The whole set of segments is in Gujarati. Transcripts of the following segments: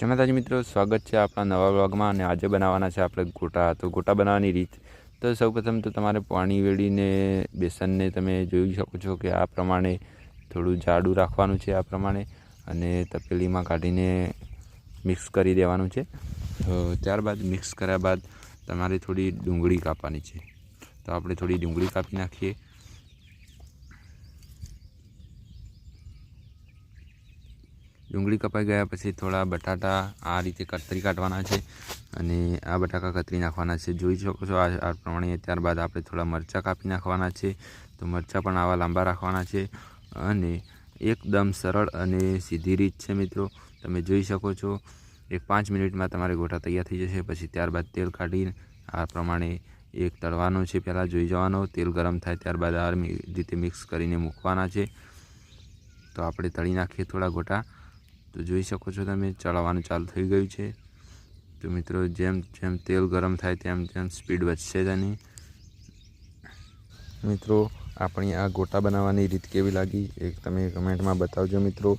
જય માતાજી મિત્રો, સ્વાગત છે આપણા નવા વ્લોગમાં। અને આજે બનાવવાના છે આપણે ગોટા। તો ગોટા બનાવવાની રીત, તો સૌપ્રથમ તો તમારે પાણી વેળીને બેસનને તમે જોઈ શકો છો કે આ પ્રમાણે થોડું જાડું રાખવાનું છે આ પ્રમાણે, અને તપેલીમાં કાઢીને મિક્સ કરી દેવાનું છે। તો ત્યારબાદ મિક્સ કર્યા બાદ તમારે થોડી ડુંગળી કાપવાની છે। તો આપણે થોડી ડુંગળી કાપી નાખીએ। ડુંગળી કપાઈ ગયા પછી થોડા બટાટા આ રીતે કતરી કાઢવાના છે, અને આ બટાકા કતરી નાખવાના છે, જોઈ શકો છો આ પ્રમાણે। ત્યારબાદ આપણે થોડા મરચાં કાપી નાખવાના છે। તો મરચાં પણ આવા લાંબા રાખવાના છે, અને એકદમ સરળ અને સીધી રીત છે મિત્રો, તમે જોઈ શકો છો। 5 મિનિટમાં તમારે ગોટા તૈયાર થઈ જશે। પછી ત્યારબાદ તેલ કાઢીને આ પ્રમાણે એક તળવાનો છે, પહેલાં જોઈ જવાનો। તેલ ગરમ થાય ત્યારબાદ આ રીતે મિક્સ કરીને મૂકવાના છે। તો આપણે તળી નાખીએ થોડા ગોટા। તો જોઈ શકો છો તમે, ચલાવવાનું ચાલુ થઈ ગયું છે। તો મિત્રો જેમ જેમ તેલ ગરમ થાય તેમ તેમ સ્પીડ વધશે તેની। મિત્રો આપણી આ ગોટા બનાવવાની રીત કેવી લાગી એક તમે કમેન્ટમાં બતાવજો મિત્રો,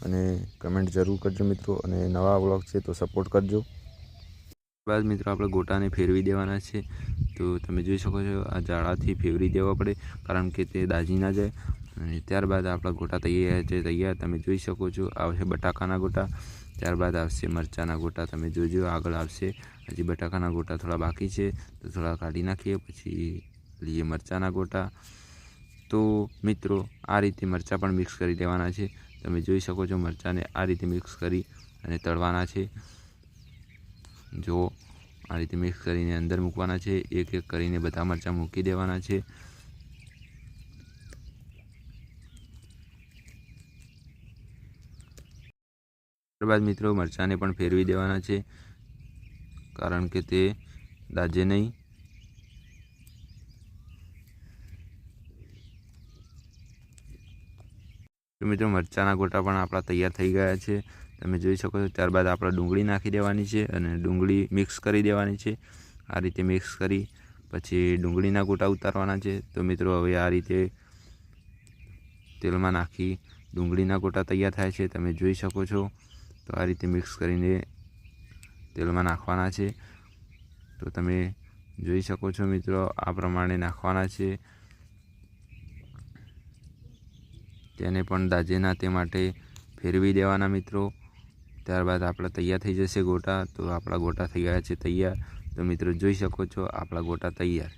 અને કમેન્ટ જરૂર કરજો મિત્રો, અને નવા વ્લોગ છે તો સપોર્ટ કરજો। બાદ મિત્રો આપણે ગોટાને ફેરવી દેવાના છે। તો તમે જોઈ શકો છો આ જાળાથી ફેરવી દેવા પડે, કારણ કે તે દાજી ના જાય। અને ત્યારબાદ આપણા ગોટા તૈયાર તમે જોઈ શકો છો। આવશે બટાકાના ગોટા, ત્યારબાદ આવશે મરચાંના ગોટા, તમે જોજો આગળ આવશે। હજી બટાકાના ગોટા થોડા બાકી છે, તો થોડા કાઢી નાખીએ, પછી લઈએ મરચાંના ગોટા। તો મિત્રો આ રીતે મરચાં પણ મિક્સ કરી દેવાના છે, તમે જોઈ શકો છો। મરચાંને આ રીતે મિક્સ કરી અને તળવાના છે। જો આ રીતે મિક્સ કરીને અંદર મૂકવાના છે, એક એક કરીને બધા મરચાં મૂકી દેવાના છે। ત્યારબાદ મિત્રો મરચાંને પણ ફેરવી દેવાના છે, કારણ કે તે દાજે નહીં। તો મિત્રો મરચાંના ગોટા પણ આપણા તૈયાર થઈ ગયા છે, તમે જોઈ શકો છો। ત્યારબાદ આપણે ડુંગળી નાખી દેવાની છે, અને ડુંગળી મિક્સ કરી દેવાની છે। આ રીતે મિક્સ કરી પછી ડુંગળીના ગોટા ઉતારવાના છે। તો મિત્રો હવે આ રીતે તેલમાં નાખી ડુંગળીના ગોટા તૈયાર થાય છે, તમે જોઈ શકો છો। તો આ રીતે મિક્સ કરીને તેલમાં નાખવાના છે। તો તમે જોઈ શકો છો મિત્રો, આ પ્રમાણે નાખવાના છે, તેને પણ દાજે ના તે માટે ફેરવી દેવાના મિત્રો। ત્યારબાદ આપણા તૈયાર થઈ જશે ગોટા। તો આપણા ગોટા થઈ ગયા છે તૈયાર। તો મિત્રો જોઈ શકો છો આપણા ગોટા તૈયાર।